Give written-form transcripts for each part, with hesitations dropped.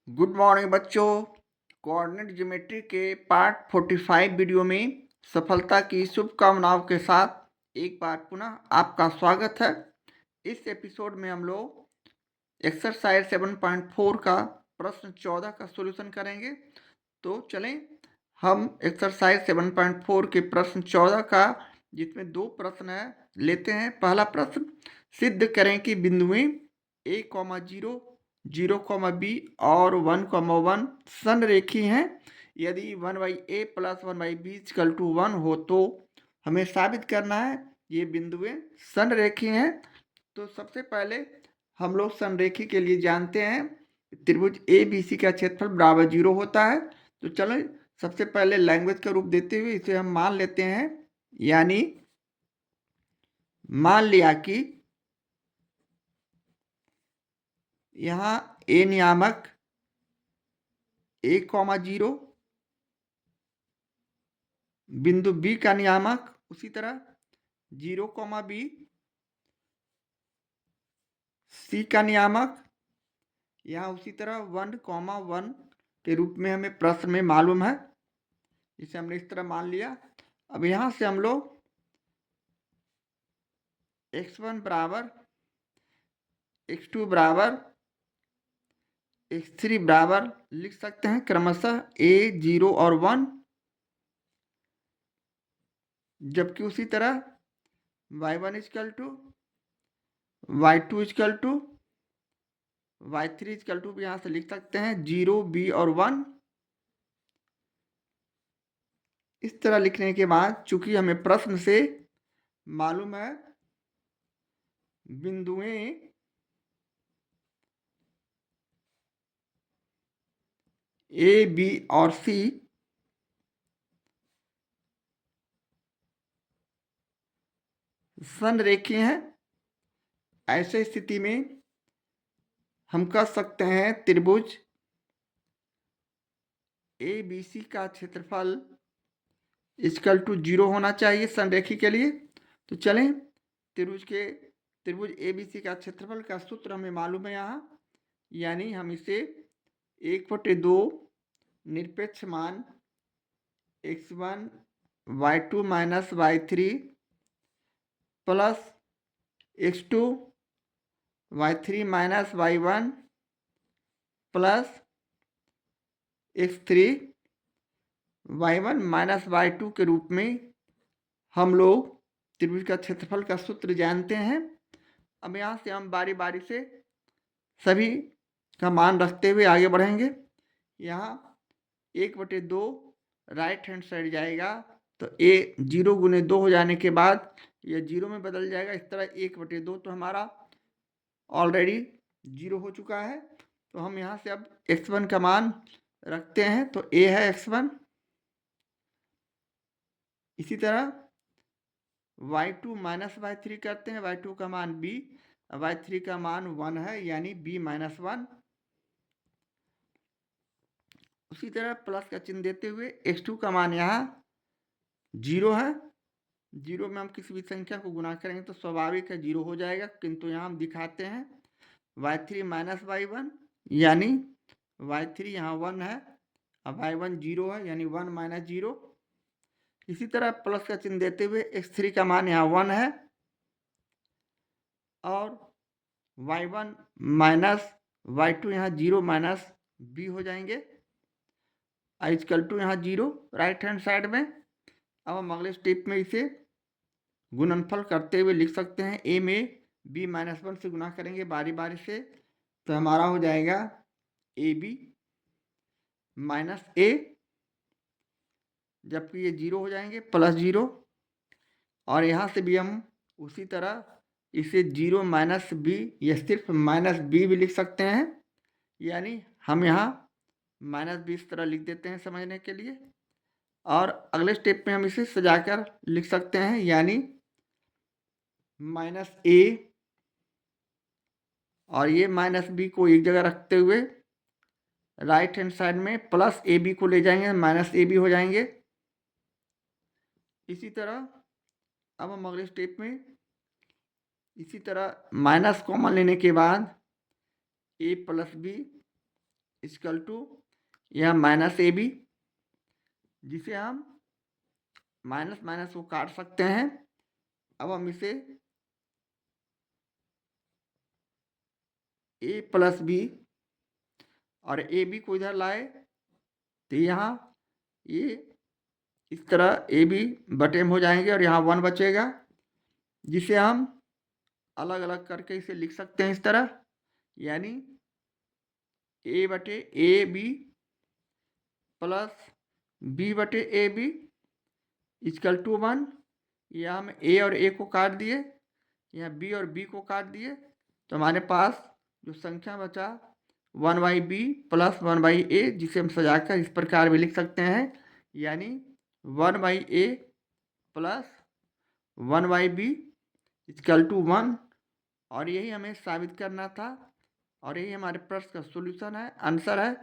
Good morning बच्चों। Coordinate geometry के part 45 video में सफलता की शुभकामनाओं के साथ एक बार पुनः आपका स्वागत है। इस एपिसोड में हम लोग एक्सरसाइज 7.4 का प्रश्न 14 का सॉल्यूशन करेंगे। तो चलें हम एक्सरसाइज 7.4 के प्रश्न 14 का, जिसमें दो प्रश्न है, लेते हैं। पहला प्रश्न, सिद्ध करें कि बिंदुएं a, 0, b और 1, 1 संरेखी हैं। यदि 1/a + 1/b = 1 हो तो हमें साबित करना है ये बिंदुएं संरेखी हैं। तो सबसे पहले हम लोग संरेखी के लिए जानते हैं त्रिभुज ए बी सी का क्षेत्रफल बराबर 0 होता है। तो चलो सबसे पहले लैंग्वेज का रूप देते हुए इसे हम मान लेते हैं, यानी मान लिया कि यहाँ ए नियामक a, 0, बिंदु B का नियामक उसी तरह 0, b, C का नियामक यहाँ उसी तरह 1, 1 के रूप में हमें प्रश्न में मालूम है। इसे हमने इस तरह मान लिया। अब यहाँ से हम लोग x1 बराबर, x2 बराबर, x3 बराबर लिख सकते हैं क्रमशः a, 0 और 1। जबकि उसी तरह y1 = y2 = y3 = भी यहाँ से लिख सकते हैं 0, b और 1। इस तरह लिखने के बाद चूंकि हमें प्रश्न से मालूम है बिंदुएं ए, बी और सी संरेखी हैं, ऐसे स्थिति में हम कह सकते हैं त्रिभुज ए बी सी का क्षेत्रफल = 0 होना चाहिए संरेखी के लिए। तो चलें त्रिभुज ए बी सी का क्षेत्रफल का सूत्र हमें मालूम है यहाँ, यानी हम इसे 1/2 निरपेक्ष मान x1 y2 - y3 plus x2 y3 - y1 plus x3 y1 - y2 के रूप में हम लोग त्रिभुज का क्षेत्रफल का सूत्र जानते हैं। अब यहाँ से हम बारी बारी से सभी का मान रखते हुए आगे बढ़ेंगे। यहाँ 1/2 राइट हैंड साइड जाएगा तो a 0 × 2 हो जाने के बाद यह 0 में बदल जाएगा। इस तरह 1/2 तो हमारा ऑलरेडी 0 हो चुका है। तो हम यहाँ से अब x1 का मान रखते हैं, तो a है x1। इसी तरह y2 - y3 करते हैं, y2 का मान b, y3 का मान 1 है, यानी b - 1। उसी तरह प्लस का चिन्ह देते हुए x2 का मान यहाँ 0 है। 0 में हम किसी भी संख्या को गुणा करेंगे तो स्वाभाविक है 0 हो जाएगा, किंतु यहाँ हम दिखाते हैं y3 - y1, यानी y3 यहाँ 1 है, अब y1 0 है, यानी 1 - 0। इसी तरह प्लस का चिन्ह देते हुए x3 का मान यहाँ 1 है और y1 - y2 यहाँ 0 - b हो जाएंगे, = यहाँ 0 राइट हैंड साइड में। अब हम अगले स्टेप में इसे गुणनफल करते हुए लिख सकते हैं। a में b - 1 से गुणा करेंगे बारी बारी से, तो हमारा हो जाएगा ab - a, जबकि ये 0 हो जाएंगे प्लस 0। और यहाँ से भी हम उसी तरह इसे 0 - b या सिर्फ -b भी लिख सकते हैं, यानी हम यहाँ -b इस तरह लिख देते हैं समझने के लिए। और अगले स्टेप में हम इसे सजाकर लिख सकते हैं, यानी -a और ये -b को एक जगह रखते हुए राइट हैंड साइड में प्लस ab को ले जाएंगे, -ab हो जाएंगे। इसी तरह अब हम अगले स्टेप में इसी तरह माइनस कॉमन लेने के बाद a + b इक्वल टू यह माइनस ए बी, जिसे हम माइनस माइनस को काट सकते हैं। अब हम इसे ए प्लस बी और ए बी को इधर लाए तो यहाँ ये इस तरह ए बी बटे में हो जाएंगे और यहाँ 1 बचेगा, जिसे हम अलग अलग करके इसे लिख सकते हैं इस तरह, यानी ए बटे ए बी प्लस बी बटे ए बी इक्वल टू 1। यहाँ हम ए और ए को काट दिए, यहाँ बी और बी को काट दिए, तो हमारे पास जो संख्या बचा 1/b प्लस 1/a, जिसे हम सजाकर इस प्रकार भी लिख सकते हैं, यानी 1/a plus 1/b equal to 1। और यही हमें साबित करना था और यही हमारे प्रश्न का सॉल्यूशन है, आंसर है।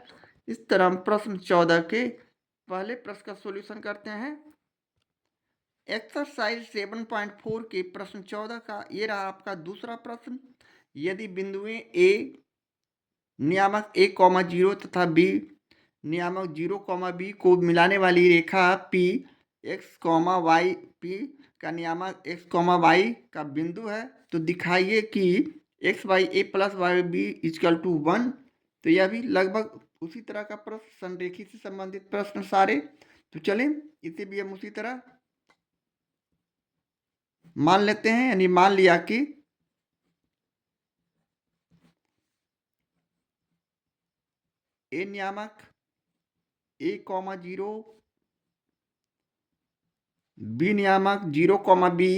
इस तरह हम प्रश्न 14 के पहले प्रश्न का सॉल्यूशन करते हैं। एक्सरसाइज 7.4 के प्रश्न 14 का ये रहा आपका दूसरा प्रश्न। यदि बिंदुएं ए नियामक 1,0 तथा बी नियामक 0,b को मिलाने वाली रेखा पी x, y p का नियामक x, y का बिंदु है, तो दिखाइए कि x by A plus Y B equal to 1। तो यह भी लगभग उसी तरह का प्रश्न, संरेखी से संबंधित प्रश्न सारे। तो चलें इसे भी हम उसी तरह मान लेते हैं, यानी मान लिया कि ए नियामक 1,0, बी नियामक 0,b,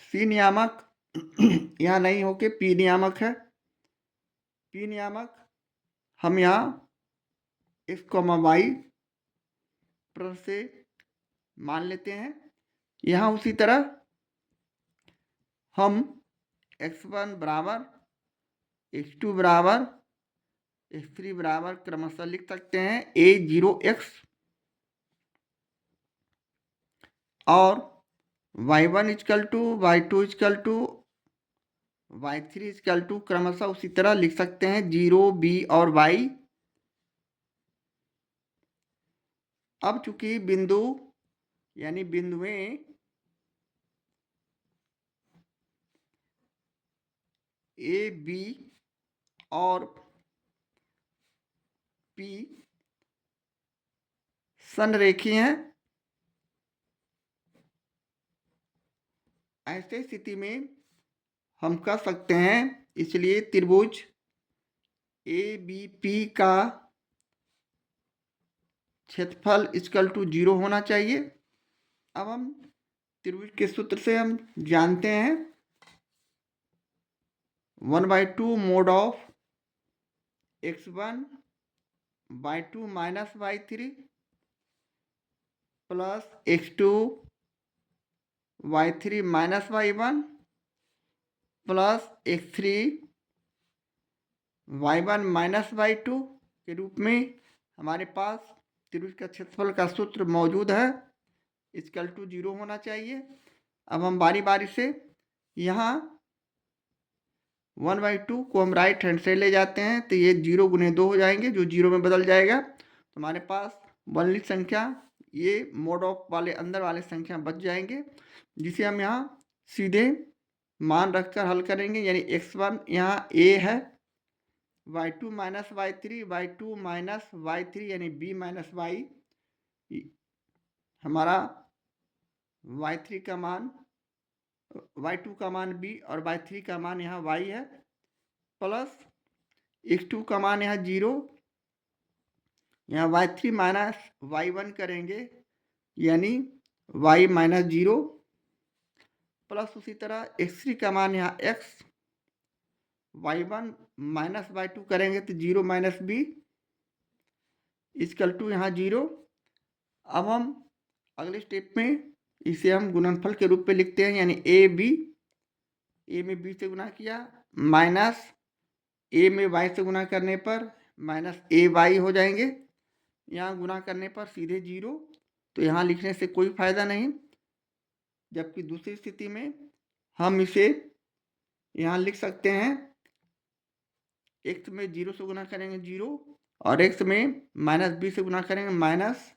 सी नियामक यहाँ नहीं होके पी नियामक है। पी नियामक हम यहाँ x, y प्रश्न से मान लेते हैं। यहाँ उसी तरह हम x1 बराबर, x2 बराबर, x3 बराबर क्रमशः लिख सकते हैं a0x और y1 equal to, y2 equal to, y3 equal to क्रमशः उसी तरह लिख सकते हैं 0, b और y। अब चूंकि बिंदु यानी बिंदुएं ए, बी और पी संरेखीय हैं, ऐसे स्थिति में हम कह सकते हैं, इसलिए त्रिभुज ए बी पी का क्षेत्रफल इक्वल टू 0 होना चाहिए। अब हम त्रिभुज के सूत्र से हम जानते हैं 1/2 mod of x1 by 2 minus y3 plus x2 y3 minus y1 plus x3 y1 minus y2 के रूप में हमारे पास त्रिभुज का क्षेत्रफल का सूत्र मौजूद है, इक्वल टू 0 होना चाहिए। अब हम बारी बारी से यहाँ 1/2 को हम राइट हैंड से ले जाते हैं, तो ये 0 गुने 2 हो जाएंगे, जो 0 में बदल जाएगा। तो हमारे पास बनली संख्या ये मोड ऑफ वाले अंदर वाले संख्या बच जाएंगे, जिसे हम यहाँ सीधे मान रखकर हल करेंगे। यानी x1 यहाँ a है, y2 minus y3, y2 minus y3 यानी b माइनस y, हमारा y3 का मान, y2 का मान b और y3 का मान यहाँ y है, प्लस x2 का मान यहाँ 0, यहाँ y3 माइनस y1 करेंगे यानी y माइनस 0, प्लस उसी तरह x3 का मान यहाँ x, y1 माइनस y2 करेंगे तो 0 माइनस b इक्वल टू यहाँ 0। अब हम अगले स्टेप में इसे हम गुणनफल के रूप में लिखते हैं, यानी ए बी, ए में बी से गुना किया, माइनस ए में वाई से गुना करने पर माइनस ए वाई हो जाएंगे, यहाँ गुना करने पर सीधे 0, तो यहाँ लिखने से कोई फायदा नहीं। जबकि दूसरी स्थिति में हम इसे यहाँ लिख सकते हैं x में 0 से गुना करेंगे 0 और x में माइनस बी से गुना करेंगे minus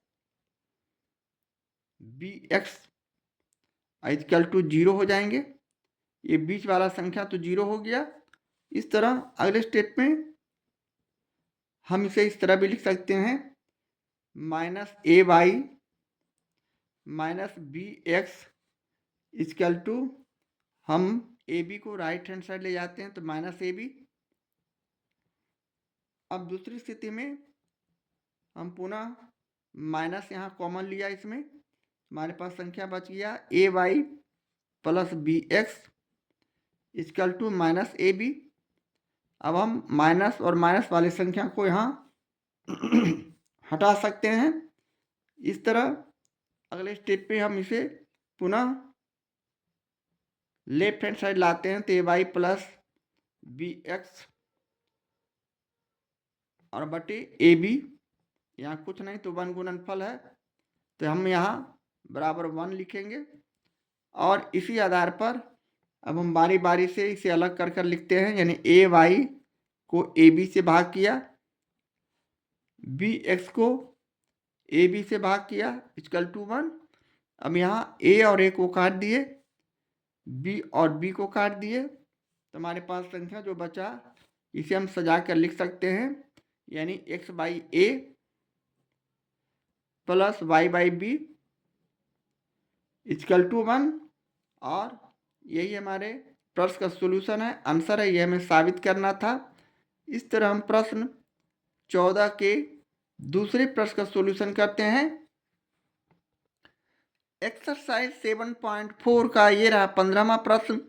B X equal to 0 हो जाएंगे। ये बीच वाला संख्या तो 0 हो गया। इस तरह अगले स्टेप में हम इसे इस तरह भी लिख सकते हैं, minus A Y minus B X equal to, हम ए बी को राइट हैंड साइड ले जाते हैं तो माइनस ए बी। अब दूसरी स्थिति में हम पुनः माइनस यहाँ कॉमन लिया, इसमें हमारे पास संख्या बच गया A Y plus B X equal to minus A B. अब हम माइनस और माइनस वाली संख्या को यहाँ हटा सकते हैं। इस तरह अगले स्टेप पे हम इसे पुनः लेफ्ट हैंड साइड लाते हैं तो ए वाई प्लस बी एक्स और बटे ए बी, यहाँ कुछ नहीं तो 1 गुणनफल है तो हम यहाँ बराबर 1 लिखेंगे। और इसी आधार पर अब हम बारी बारी से इसे अलग कर कर लिखते हैं, यानी ए वाई को ए बी से भाग किया, बी एक्स को ए बी से भाग किया इक्वल टू 1। अब यहाँ ए और ए को काट दिए, बी और बी को काट दिए, तो हमारे पास संख्या जो बचा इसे हम सजा कर लिख सकते हैं, यानी X by A plus Y by B equal to 1। और यही हमारे प्रश्न का सॉल्यूशन है, आंसर है, यह हमें साबित करना था। इस तरह हम प्रश्न 14 के दूसरे प्रश्न का सॉल्यूशन करते हैं। एक्सरसाइज 7.4 का ये रहा 15वां प्रश्न,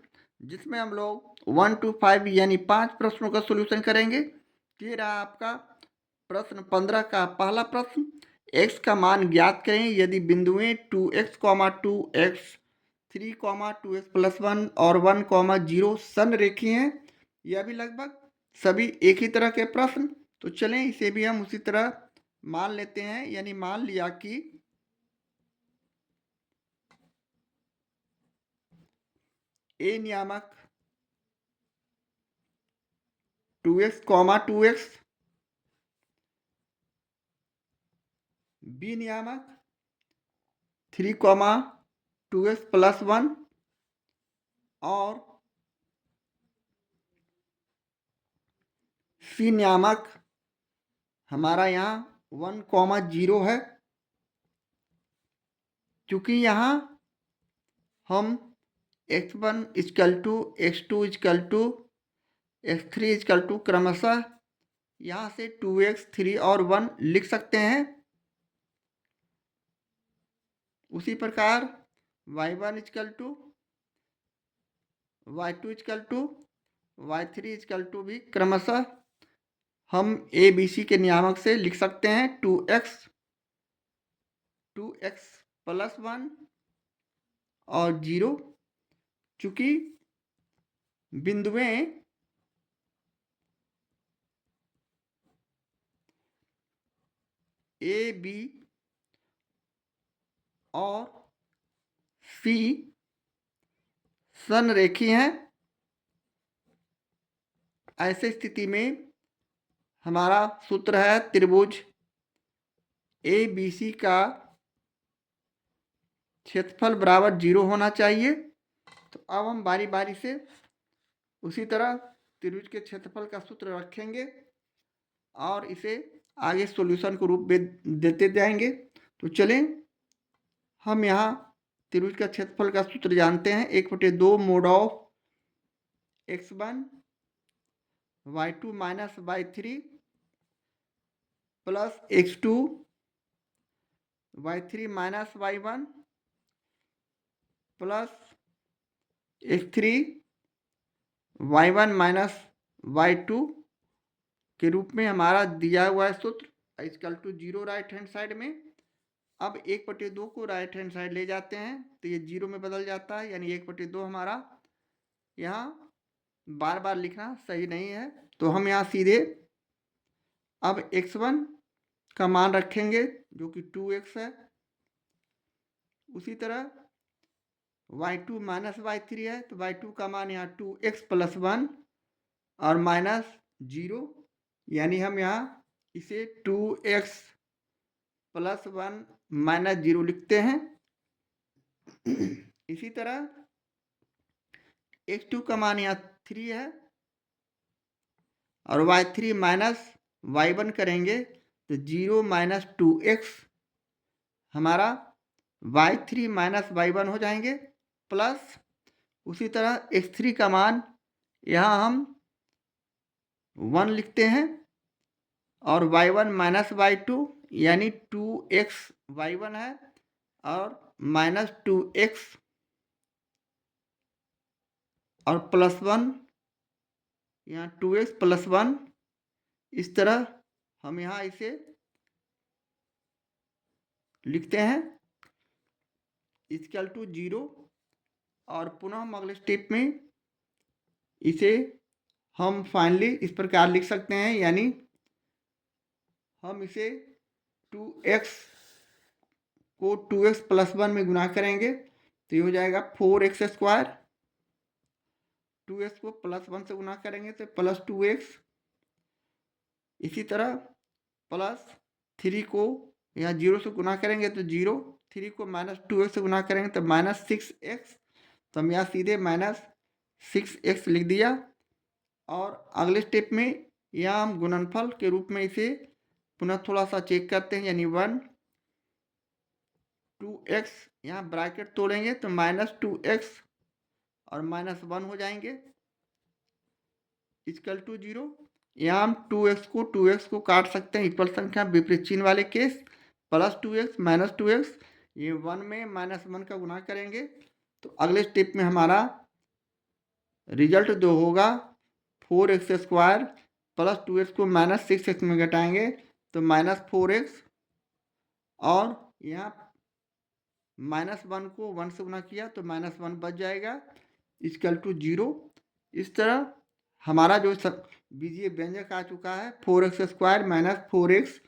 जिसमें हम लोग 1 to 5 यानी 5 प्रश्नों का सॉल्यूशन करेंगे। ये रहा आपका प्रश्न 15 का पहला प्रश्न। x का मान ज्ञात करें यदि बिंदुएं 2x, 2x, 3, 2x प्लस 1 और 1, 0 संरेखीय हैं। यह भी लगभग सभी एक ही तरह के प्रश्न, तो चलें इसे भी हम उसी तरह मान लेते हैं। यानी मान लिया कि ए नियामक 2x, 2x, बी नियामक 3, 2x प्लस 1 और सी नियामक हमारा यहाँ 1, 0 है। क्योंकि यहाँ हम x1 equal to x2 equal to x3 equal to क्रमशः यहाँ से 2x, 3 और 1 लिख सकते हैं। उसी प्रकार y1 equal to y2 equal to y3 equal to भी क्रमशः हम ए बी सी के नियामक से लिख सकते हैं 2x प्लस 1 और 0। चूंकि बिंदुएं ए बी और सी संरेखीय हैं, ऐसे स्थिति में हमारा सूत्र है त्रिभुज ए बी सी का क्षेत्रफल बराबर 0 होना चाहिए। तो अब हम बारी बारी से उसी तरह त्रिभुज के क्षेत्रफल का सूत्र रखेंगे और इसे आगे सॉल्यूशन को रूप में देते जाएंगे। तो चलें हम यहाँ त्रिभुज का क्षेत्रफल का सूत्र जानते हैं, 1/2 mod of x1 y2 minus y3 plus x2 y3 minus y1 plus x3 y1 minus y2 के रूप में हमारा दिया हुआ है सूत्र equal to 0 right hand side में। अब 1/2 को राइट हैंड साइड ले जाते हैं तो ये 0 में बदल जाता है, यानी 1/2 हमारा यहाँ बार बार लिखना सही नहीं है। तो हम यहाँ सीधे अब x1 का मान रखेंगे जो कि 2x है। उसी तरह y2 माइनस y3 है तो y2 का मान यहाँ 2x प्लस 1 और माइनस 0, यानी हम यहाँ इसे 2x प्लस 1 माइनस 0 लिखते हैं। इसी तरह x2 का मान यहाँ 3 है और y3 माइनस y1 करेंगे तो 0 माइनस 2x हमारा y3 माइनस y1 हो जाएंगे, प्लस उसी तरह x3 का मान यहाँ हम 1 लिखते हैं और y1 माइनस y2 यानी 2x y1 है और माइनस 2x और प्लस 1 यहाँ 2x प्लस 1। इस तरह हम यहाँ इसे लिखते हैं इक्वल टू 0 और पुनः हम अगले स्टेप में इसे हम फाइनली इस प्रकार लिख सकते हैं, यानी हम इसे 2x को 2x प्लस 1 में गुना करेंगे तो ये हो जाएगा 4x स्क्वायर, 2x को प्लस 1 से गुना करेंगे तो प्लस 2x। इसी तरह प्लस 3 को यहाँ 0 से गुना करेंगे तो 0, 3 को माइनस 2x से गुना करेंगे तो माइनस 6x, तो हम यहाँ सीधे माइनस 6x लिख दिया। और अगले स्टेप में यहाँ हम गुणनफल के रूप में इसे पुनः थोड़ा सा चेक करते हैं, यानी 1 2x यहाँ ब्रैकेट तोड़ेंगे तो माइनस 2x और माइनस 1 हो जाएंगे इक्वल टू 0। यहाँ हम 2x को काट सकते हैं इक्वल संख्या विपरीत चिन्ह वाले case, plus 2x minus 2x, ये 1 में माइनस 1 का गुना करेंगे तो अगले स्टेप में हमारा रिजल्ट जो होगा 4x स्क्वायर प्लस 2x को माइनस 6x में घटाएंगे तो माइनस 4x और यहाँ माइनस 1 को 1 से गुना किया तो माइनस 1 बच जाएगा इक्वल टू 0। इस तरह हमारा जो बीजीय व्यंजक आ चुका है 4x square minus 4x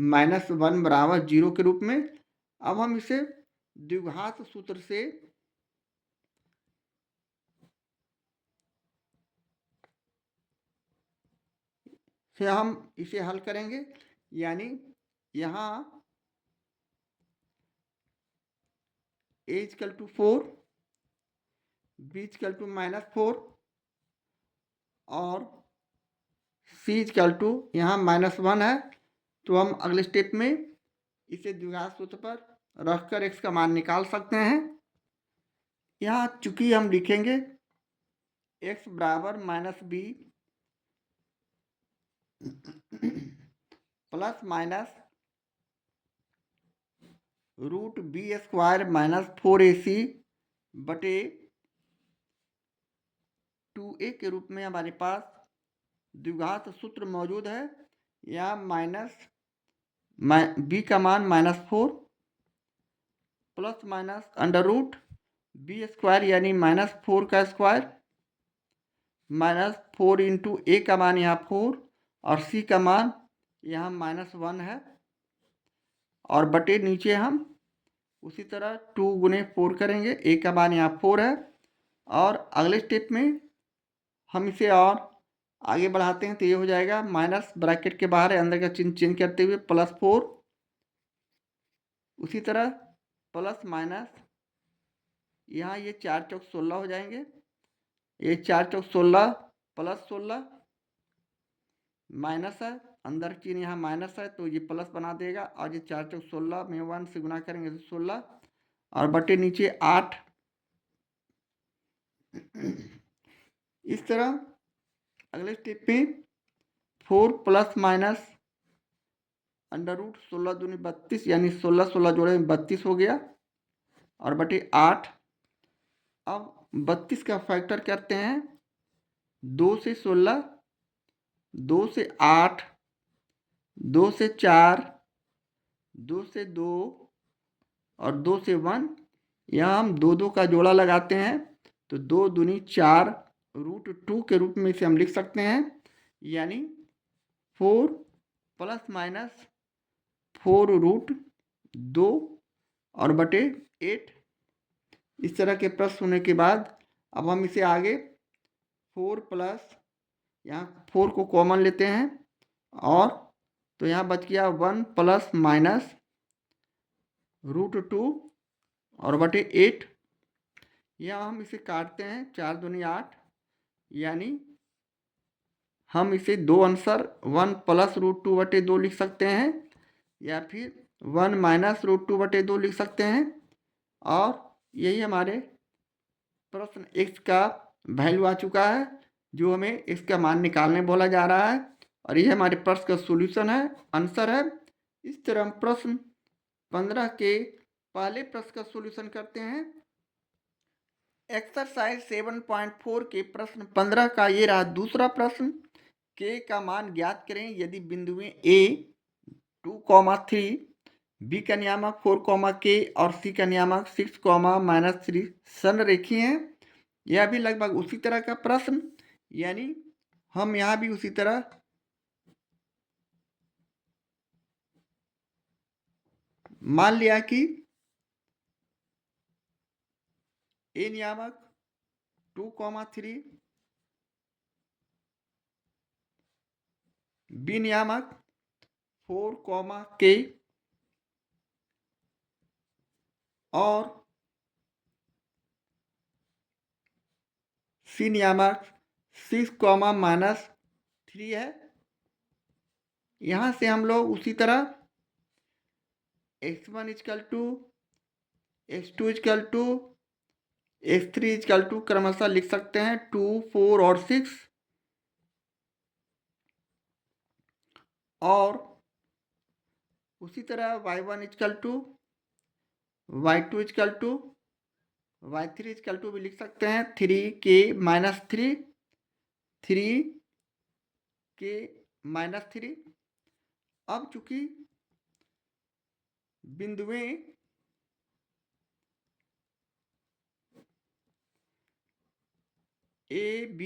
minus 1 बराबर 0 के रूप में। अब हम इसे द्विघात सूत्र से हम इसे हल करेंगे, यानी यहाँ a equal to 4, b equal to minus 4 और c इक्वल टू यहाँ माइनस 1 है, तो हम अगले स्टेप में इसे द्विघात सूत्र पर रखकर x का मान निकाल सकते हैं। यहाँ चूंकि हम लिखेंगे x बराबर minus b plus minus root B square minus 4ac बटे 2a के रूप में हमारे पास द्विघात सूत्र मौजूद है। यहाँ माइनस b का मान minus 4 plus minus under root B square यानी माइनस 4 का स्क्वायर माइनस 4 इंटू a का मान यहाँ 4 और c का मान यहाँ माइनस 1 है और बटे नीचे हम उसी तरह 2 गुने 4 करेंगे, a का मान यहाँ 4 है और अगले स्टेप में हम इसे और आगे बढ़ाते हैं तो ये हो जाएगा माइनस ब्रैकेट के बाहर है, अंदर का चिन्ह चेंज करते हुए प्लस 4, उसी तरह प्लस माइनस यहाँ ये 4 चौक 16 हो जाएंगे, ये 4 चौक 16 प्लस 16 माइनस है, अंदर चिन्ह यहाँ माइनस है तो ये प्लस बना देगा और ये 4 चौक 16 में 1 से गुना करेंगे तो 16 और बटे नीचे 8। इस तरह अगले स्टेप पे 4 प्लस माइनस अंडर रूट 16 दूनी 32 यानी 16 16 जोड़े 32 हो गया और बटे 8। अब 32 का फैक्टर करते हैं 2 से 16, 2 से 8, 2 से 4, 2 से 2 और 2 से 1, यहाँ हम 2 2 का जोड़ा लगाते हैं तो 2 दूनी 4 रूट 2 के रूप में इसे हम लिख सकते हैं, यानी 4 प्लस माइनस 4 रूट 2 और बटे 8। इस तरह के प्रश्न होने के बाद अब हम इसे आगे 4 प्लस यहाँ 4 को कॉमन लेते हैं और तो यहाँ बच गया 1 प्लस माइनस √2 और बटे 8। यहाँ हम इसे काटते हैं, 4 दूनी 8, यानी हम इसे दो आंसर 1 प्लस √2 बटे 2 लिख सकते हैं या फिर 1 माइनस √2 बटे 2 लिख सकते हैं। और यही हमारे प्रश्न x का वैल्यू आ चुका है, जो हमें इसका मान निकालने बोला जा रहा है, और ये हमारे प्रश्न का सॉल्यूशन है, आंसर है। इस तरह हम प्रश्न 15 के पहले प्रश्न का सॉल्यूशन करते हैं। एक्सरसाइज 7.4 के प्रश्न 15 का ये रहा दूसरा प्रश्न। k का मान ज्ञात करें यदि बिंदुएं a 2,3, b का नियामक 4, k और c का नियामक 6, -3 हैं। यह भी लगभग उसी तरह का प्रश्न, यानी हम यहाँ भी उसी तरह मान लिया कि a नियामक 2,3, b नियामक 4, k और c नियामक 6, -3 है। यहाँ से हम लोग उसी तरह x1 = x2 = x3 = क्रमशः लिख सकते हैं 2, 4 और 6। और उसी तरह y1 = y2 = y3 = भी लिख सकते हैं 3k -3, 3k -3। अब चूंकि बिंदुएं a, b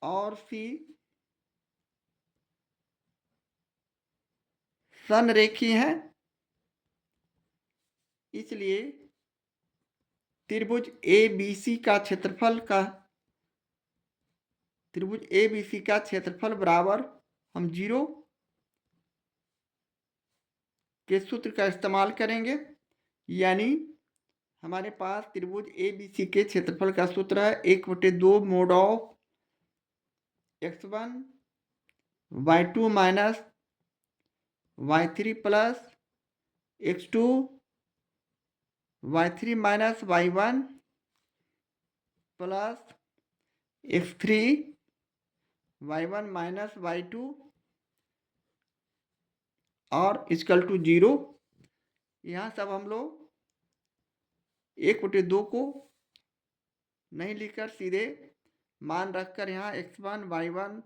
और c संरेखीय हैं, इसलिए त्रिभुज ABC का क्षेत्रफल बराबर हम 0 के सूत्र का इस्तेमाल करेंगे। यानी हमारे पास त्रिभुज ABC के क्षेत्रफल का सूत्र है 1/2 mod of x1 y2 minus y3 plus x2 y3 minus y1 plus x3 y1 minus y2 और = 0। यहाँ सब हम लोग 1/2 को नहीं लिखकर सीधे मान रखकर यहाँ x1 y1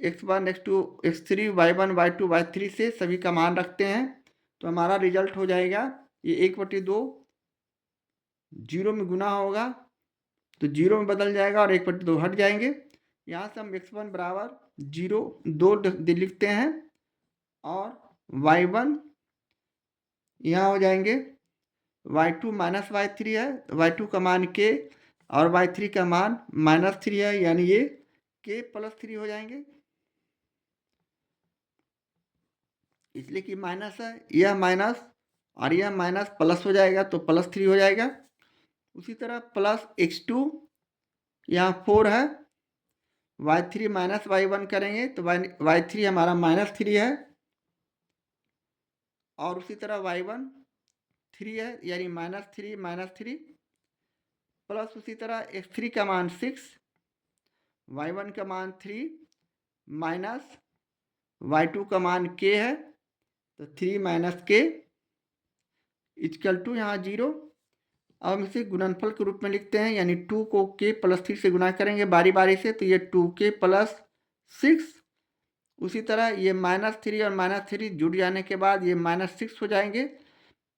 x1 x2 x3 y1 y2 y3 से सभी का मान रखते हैं, तो हमारा रिजल्ट हो जाएगा ये 1/2 0 में गुना होगा तो 0 में बदल जाएगा और 1/2 हट जाएंगे। यहाँ से हम x1 बराबर 0 2 लिखते हैं और y1 यहाँ हो जाएंगे y2 माइनस y3 है, y2 का मान k और y3 का मान -3 है, यानी ये k +3 हो जाएंगे, इसलिए कि माइनस है, यह माइनस और यह माइनस प्लस हो जाएगा तो +3 हो जाएगा। उसी तरह प्लस x2 यहाँ 4 है, y3 माइनस y1 करेंगे तो y3 हमारा -3 है और उसी तरह y1 3 है, यानी -3 प्लस उसी तरह x3 का मान 6, y1 का मान 3 माइनस y2 का मान k है तो 3 - k = यहाँ 0। अब हम इसे गुणनफल के रूप में लिखते हैं, यानी 2 को k +3 से गुना करेंगे बारी बारी से तो ये 2k + 6। उसी तरह ये -3 और -3 जुड़ जाने के बाद ये -6 हो जाएंगे,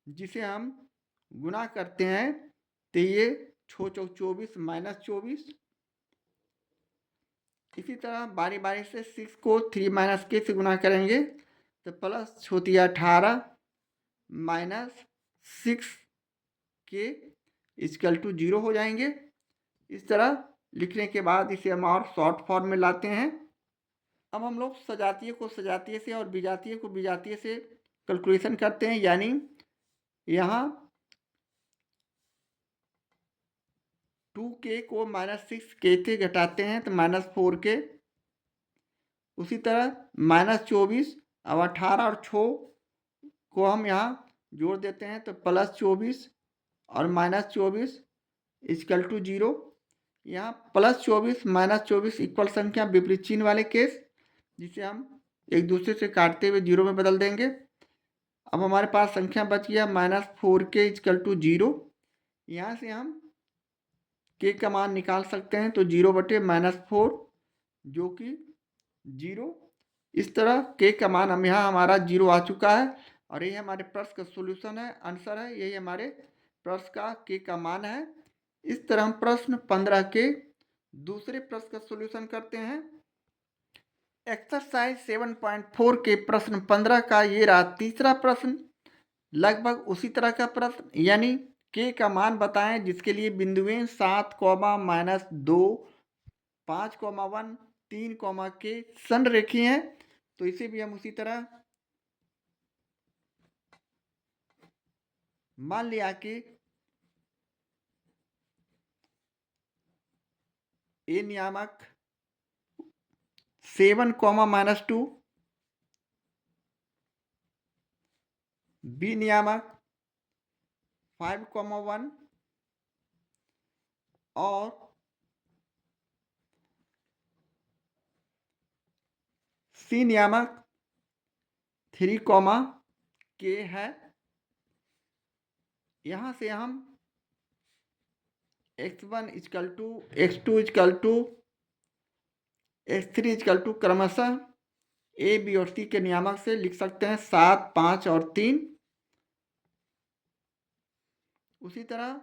जिसे हम गुना करते हैं तो ये 6 × 24 -24। इसी तरह बारी बारी से 6 को 3 - k से गुना करेंगे तो प्लस 18 -6k = 0 हो जाएंगे। इस तरह लिखने के बाद इसे हम और शॉर्ट फॉर्म में लाते हैं। अब हम लोग सजातीय को सजातीय से और विजातीय को विजातीय से कैलकुलेशन करते हैं, यानी यहाँ 2k को -6k से घटाते हैं तो -4k। उसी तरह -24, अब 18 और 6 को हम यहाँ जोड़ देते हैं तो +24 और -24 इक्वल टू 0। यहाँ +24 -24 इक्वल संख्या विपरीत चिन्ह वाले केस, जिसे हम एक दूसरे से काटते हुए 0 में बदल देंगे। अब हमारे पास संख्या बच गया -4k इक्वल टू 0। यहाँ से हम k का मान निकाल सकते हैं तो 0/-4 जो कि 0। इस तरह k का मान हम यहाँ हमारा 0 आ चुका है और यही हमारे प्रश्न का सोल्यूशन है, आंसर है। यही हमारे प्रश्न का k का मान है। इस तरह हम प्रश्न 15 के दूसरे प्रश्न का सोल्यूशन करते हैं। एक्सरसाइज 7.4 के प्रश्न 15 का ये रहा तीसरा प्रश्न। लगभग उसी तरह का प्रश्न, यानी k का मान बताएं जिसके लिए बिंदुएं 7, -2, 5, 1, 3, k संरेखीय हैं। तो इसे भी हम उसी तरह मान लिया कि a नियामक 7, -2, b नियामक 5, 1 और c नियामक 3, k है। यहाँ से हम x1 equal to x2 equal to x3 equal to क्रमशः a, b और c के नियामक से लिख सकते हैं 7, 5 और 3। उसी तरह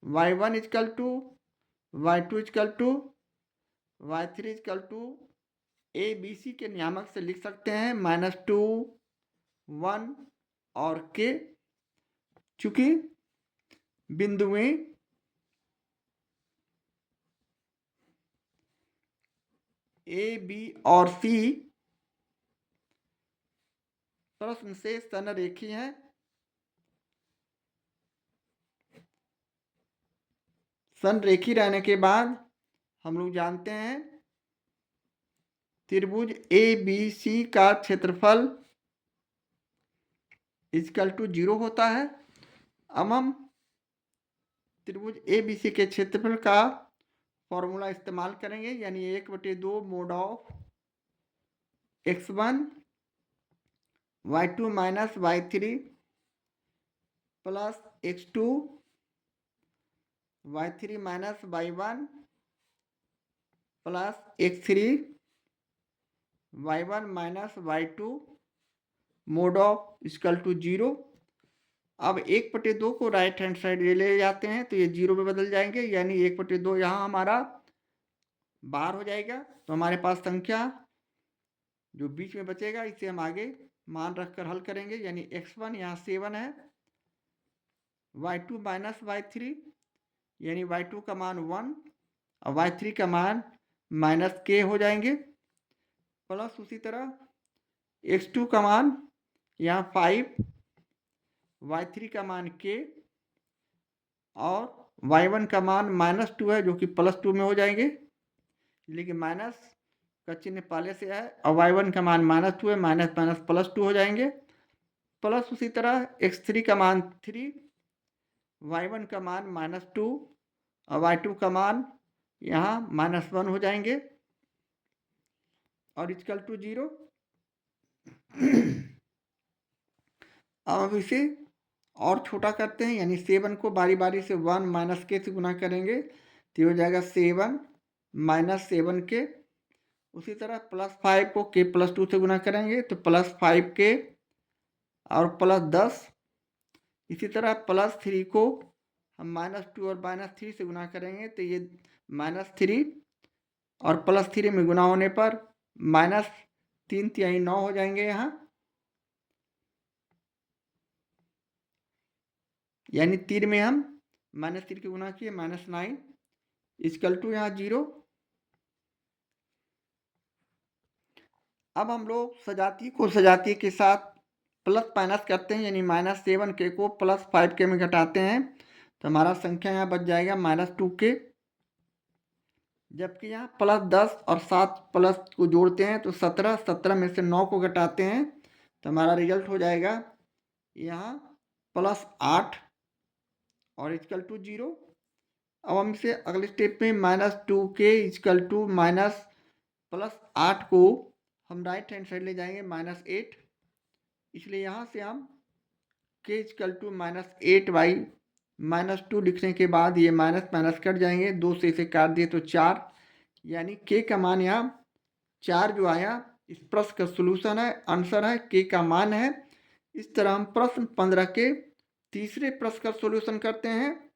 y1 equal to y2 equal to y3 equal to a, b, c के नियामक से लिख सकते हैं -2, 1 और k। चूंकि बिंदुएं a, b और c प्रश्न से संरेखीय हैं, संरेखी रहने के बाद हम लोग जानते हैं त्रिभुज ए बी सी का क्षेत्रफल इक्वल टू 0 होता है। अब हम त्रिभुज ए बी सी के क्षेत्रफल का फॉर्मूला इस्तेमाल करेंगे, यानी 1/2 mod of x1 y2 minus y3 plus x2 y3 minus y1 plus x3 y1 minus y2 mod of equal to 0। अब 1/2 को राइट हैंड साइड ले जाते हैं तो ये 0 में बदल जाएंगे, यानी 1/2 यहाँ हमारा बाहर हो जाएगा। तो हमारे पास संख्या जो बीच में बचेगा इसे हम आगे मान रखकर हल करेंगे, यानी x1 यहाँ 7 है, y2 माइनस y3 यानी y2 का मान 1 और y3 का मान -k हो जाएंगे, प्लस उसी तरह x2 का मान यहाँ 5, y3 का मान k और y1 का मान -2 है जो कि +2 में हो जाएंगे, लेकिन माइनस का चिन्ह पहले से है और y1 का मान -2 है, माइनस माइनस +2 हो जाएंगे। प्लस उसी तरह x3 का मान 3, y1 का मान -2 और y2 का मान यहाँ -1 हो जाएंगे और इक्वल टू 0। अब इसे और छोटा करते हैं, यानी 7 को बारी बारी से 1 - k से गुना करेंगे तो हो जाएगा 7 - 7k। उसी तरह +5 को k+2 से गुना करेंगे तो +5k और +10। इसी तरह +3 को हम -2 और -3 से गुना करेंगे तो ये -3 और +3 में गुना होने पर -3 × 9 हो जाएंगे यहाँ, यानी 3 में हम -3 के गुना किए -9। इक्वल टू यहाँ 0। अब हम लोग सजातीय को सजातीय के साथ प्लस माइनस करते हैं, यानी -7k को +5k में घटाते हैं तो हमारा संख्या यहाँ बच जाएगा -2k। जबकि यहाँ +10 और 7 प्लस को जोड़ते हैं तो 17, 17 में से 9 को घटाते हैं तो हमारा रिजल्ट हो जाएगा यहाँ +8 और इक्वल टू 0। अब हम इसे अगले स्टेप में -2k इक्वल टू +8 को हम राइट हैंड साइड ले जाएंगे -8, इसलिए यहाँ से हम k इक्वल टू -8/-2 लिखने के बाद ये माइनस माइनस कट जाएंगे, 2 से इसे काट दिए तो 4, यानी k का मान यहाँ 4 जो आया इस प्रश्न का सोल्यूशन है, आंसर है, k का मान है। इस तरह हम प्रश्न 15 के तीसरे प्रश्न का सोल्यूशन करते हैं।